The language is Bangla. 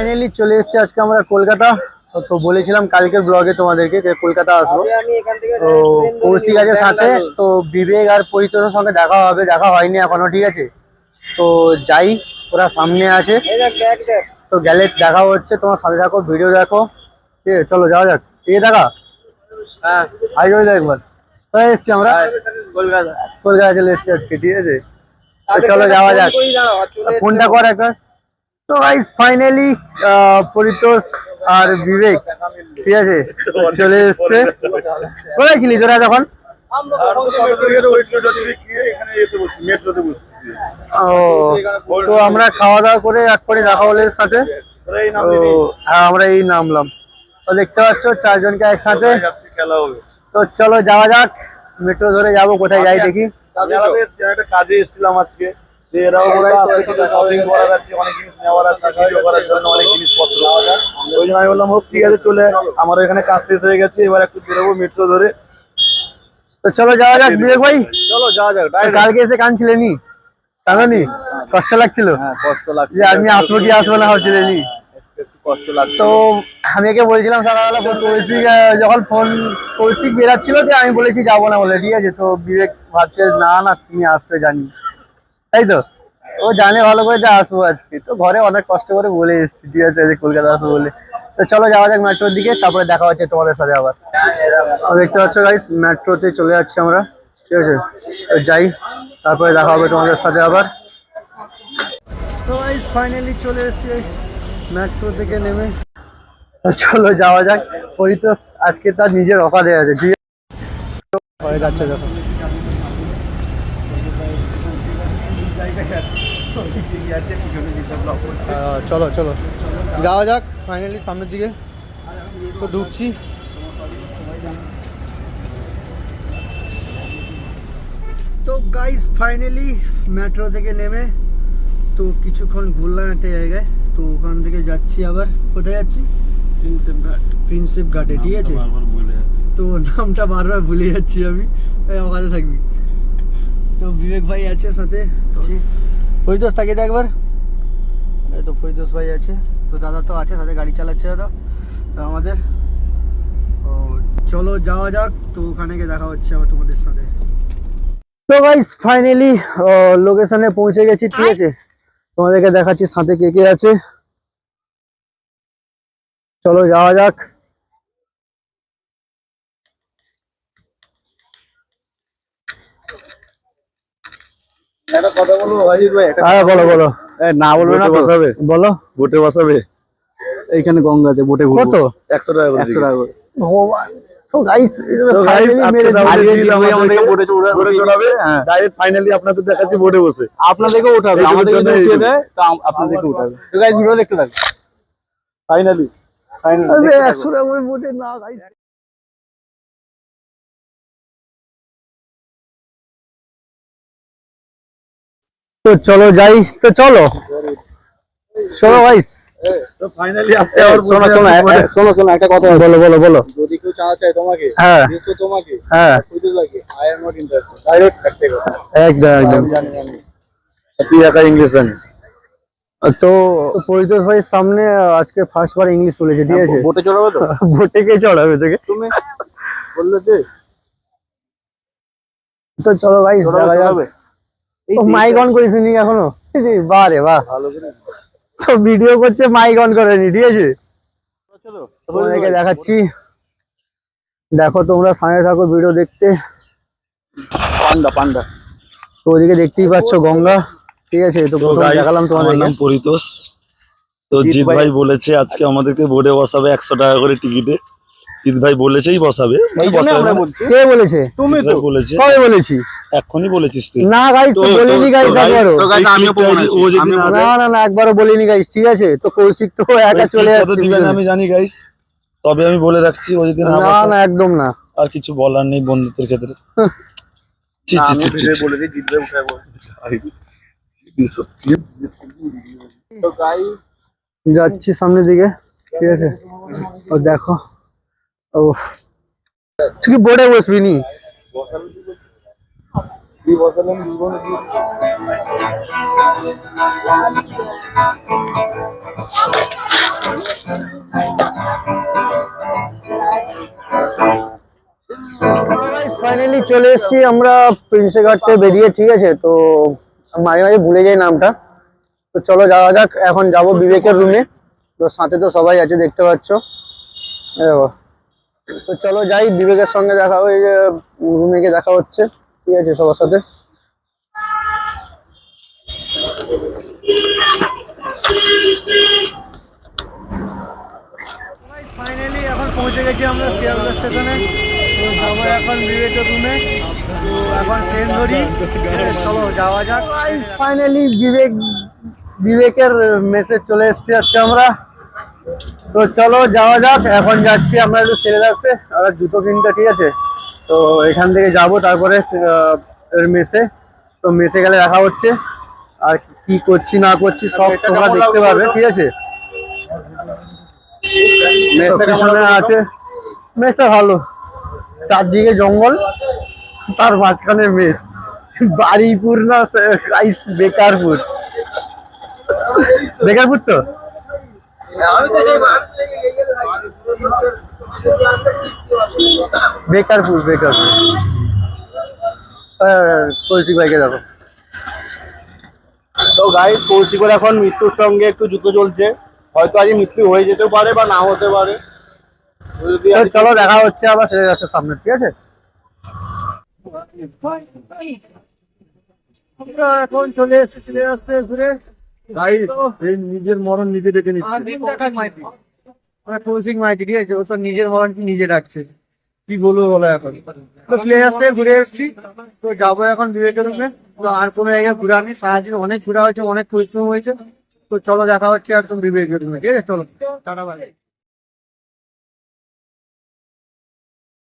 ফাইনালি চলে এসেছি আজকে আমরা কলকাতা। তো বলেছিলাম কালকের ব্লগে তোমাদেরকে যে কলকাতা আসবো। তো কৌশিক আছে সাথে, তো বিবেক আর পরিতোষের সঙ্গে দেখা হয়নি এখনো, ঠিক আছে। তো যাই, ওরা সামনে আছে, তো গেলে দেখা হচ্ছে। তোমার সাথে থাকো, ভিডিও দেখো, ঠিক আছে। চলো যাওয়া যাক। ঠিক আছে দেখা, হ্যাঁ আগে একবার এসছি আমরা কলকাতা চলে এসছি আজকে, ঠিক আছে। চলো যাওয়া যাক, ফোনটা কর একবার। তো গাইস ফাইনালি পরিতোষ আর বিবেক, ঠিক আছে, চলে এসছে। কোথায় ছিলি তোরা তখন? তো আমরা খাওয়া দাওয়া করে একবারে দেখা হলো এর সাথে। হ্যাঁ আমরা এই নামলাম, তো দেখতে পাচ্ছ চারজনকে একসাথে। তো চলো যাওয়া যাক, মেট্রো ধরে যাবো। কোথায় যাই দেখি। কাজে এসেছিলাম আজকে, এরাও শপিং করার আছে, অনেক জিনিস নেওয়ার আছে, ভিডিও করার জন্য অনেক জিনিসপত্র। ওই জন্য আমি বললাম হোক ঠিক আছে চলে, আমার এখানে কাজ শেষ হয়ে গেছে, এবার একটু বেরোবো মেট্রো ধরে। তো চলো যাওয়া যাক বিবেক ভাই, চলো যাওয়া যাক। কালকে এসে কাঁদছিলেনি? কাঁদনি? কষ্ট লাগছিল? হ্যাঁ কষ্ট লাগছে যে আমি আসবো কি আসবো না ভাবছিলেনি? কষ্ট লাগছে। তো আমি একে বলছিলাম সকালবেলা, কৌশিক যখন কৌশিক বেরাচ্ছিল যে আমি বলেছি যাবো না বলে, ঠিক আছে। তো বিবেক ভাবছে না না তুমি আসবে জানি, তাই তো। ও জানে ভালো করে যে আসবো আজকে, তো ঘরে অনেক কষ্ট করে বলে এসেছি, ঠিক আছে, যে কলকাতা আসবো বলে। তো চলো যাওয়া যাক মেট্রোর দিকে, তারপরে দেখা হচ্ছে তোমাদের সাথে আবার। দেখতে পাচ্ছ গাইস, মেট্রোতে চলে যাচ্ছি আমরা, ঠিক আছে। তো যাই, তারপরে দেখা হবে তোমাদের সাথে আবার। তো গাইস ফাইনালি চলে এসেছি মেট্রো থেকে নেমে। চলো যাওয়া যাক। পরিতোষ আজকে তার নিজের অফারে আছে, ঠিক হয়ে যাচ্ছে যখন। চলো চলো যাওয়া যাক ফাইনালি সামনের দিকে। তো ঢুকছি। তো গাইস ফাইনালি মেট্রো থেকে নেমে তো কিছুক্ষণ ঘুরলাম একটা জায়গায়, তো ওখান থেকে যাচ্ছি আবার। কোথায় যাচ্ছি? প্রিন্সেপ ঘাটে, ঠিক আছে। তো নামটা বারবার ভুলে যাচ্ছি আমি, ওখানে থাকবি। তো বিবেক ভাই আছে সাথে, পরিতোষ তাকিয়ে দেখ একবার। এই তো পরিতোষ ভাই আছে, তো দাদা তো আছে সাথে, গাড়ি চালাচ্ছে দাদা তো আমাদের। ও চলো যাওয়া যাক, তো ওখানে গিয়ে দেখা হচ্ছে আবার তোমাদের সাথে। তো গাইস ফাইনালি লোকেশনে পৌঁছে গেছি, ঠিক আছে। তোমাদেরকে দেখাচ্ছি সাথে কে কে আছে। চলো যাওয়া যাক। একটা কথা বলবো ভাই, হ্যাঁ বলো বলো। না বলবে না, বসাবে বলো। বোটে বসাবে এইখানে গঙ্গাতে, বোটে কত? 100 টাকা করে। 100 টাকা করে। তো গাইস ফাইনালি আপনাদের দেখাচ্ছি বোটে বসে। আপনাদেরকে উঠাবে, আমাদেরকে উঠিয়ে দেয়, তো আপনাদেরকে উঠাবে। তো গাইস ভিডিও দেখতে থাকো। ফাইনালি 100 টাকা করে বোটে না গাইস। তো চলো যাই, তো চলো চলো গাইস। তো ফাইনালি শোনো একটা কথা বলো বলো বলো। যদি কেউ চাঁদা চায় তোমাকে, হ্যাঁ তোমাকে, হ্যাঁ I am not interested, direct একটা কথা। একদম একদম। তুই একা ইংলিশ জানিস? তো পরিতোষ ভাই সামনে আজকে ফার্স্ট বার ইংলিশ বলেছে, ঠিক আছে। বোটে চড়াবে তো? বোটে কে চড়াবে তোকে? তুমি বললে যে। তো চলো গাইস দেখা যাবে। ও মাইক অন করিস নি এখনো? বাহ রে বাহ, ভালো করে তো ভিডিও করছে মাইক অন করেনি, ঠিক আছে। তোমাদেরকে দেখাচ্ছি, দেখো তোমরা সামনে থাকো ভিডিও দেখতে। পান্ডা পান্ডা। তো ওদিকে দেখতেই পাচ্ছ গঙ্গা, ঠিক আছে। তো দেখালাম তোমাদের নাম পরিতোষ। তো জিৎ ভাই বলেছে আজকে আমাদেরকে বোর্ডে বসাবে 100 টাকা করে টিকিটে। জিৎ ভাই বলেছেই বসাবে। কে বলেছে? তুমি তো বলেছে। কবে বলেছি? এখনই বলেছিস তুই? না গাইস তো বলিনি গাইস একবারও। না না না একবারও বলিনি গাইস, ঠিক আছে। তো কৌশিক তো একা চলে যাচ্ছে, দিবেন আমি জানি গাইস, তবে আমি বলে রাখছি ও যদি না না একদম না। আর কিছু বলার নেই বন্ধুত্বের ক্ষেত্রে। জি জি জি বলে দিই, জিৎ ভাই উঠায় তো গাইস যাচ্ছি সামনের দিকে, ঠিক আছে। ও দেখো, ও তুই বোর্ডে বসবি নি? বসালাম জীবন কি ফাইনালি চলে এসেছি আমরা প্রিন্সেপ ঘাট থেকে বেরিয়ে, ঠিক আছে। তো মাঝে মাঝে ভুলে যাই নামটা। তো চলো যাওয়া যাক, এখন যাব বিবেকের রুমে। তো সাথে তো সবাই আছে দেখতে পাচ্ছ। তো চলো যাই, বিবেকের সঙ্গে দেখা ওই যে রুমে গিয়ে দেখা হচ্ছে, ঠিক আছে সবার সাথে। ফাইনালি এখন পৌঁছে গেছি আমরা শিয়ালদা স্টেশনে। তো যাবো এখন বিবেকের রুমে। তো এখন ট্রেন ধরি, চলো যাওয়া যাক। ফাইনালি বিবেকের মেসেজ চলে এসেছি আজকে আমরা। তো চলো যাওয়া যাক, এখন যাচ্ছি আমরা একটু সেরে আসছে আর জুতো কিনতে, ঠিক আছে। তো এখান থেকে যাব তারপরে মেসে। তো মেসে গেলে দেখা হচ্ছে, আর কি করছি না করছি সব তোমরা দেখতে পারবে, ঠিক আছে। পিছনে আছে মেসটা ভালো, চারদিকে জঙ্গল, তার মাঝখানে মেস। বাড়িপুর না বেকারপুর, বেকারপুর তো বেকারপুর কৌশিক ভাইকে দেখো। তো গাইস কৌশিকের এখন মৃত্যুর সঙ্গে একটু যুদ্ধ চলছে, হয়তো আজ মৃত্যু হয়ে যেতেও পারে বা না হতে পারে। চলো দেখা হচ্ছে আবার সেরে যাচ্ছে সামনে, ঠিক আছে। আমরা এখন চলে এসেছি সেরে আসতে ঘুরে। নিজের মরণ নিজে ডেকে নিচ্ছে কৌশিক মাইতি, ঠিক আছে। ও তো নিজের মরণকে নিজে ডাকছে, কি বলবো বলো এখন। তো প্লেয়ার্স থেকে ঘুরে এসেছি, তো যাবো এখন বিবেকের রুমে। তো আর কোনো জায়গায় ঘুরা নেই, সারাদিন অনেক ঘোরা হয়েছে, অনেক পরিশ্রম হয়েছে। তো চলো দেখা হচ্ছে একদম বিবেকের রুমে, ঠিক আছে। চলো টাটা বাই।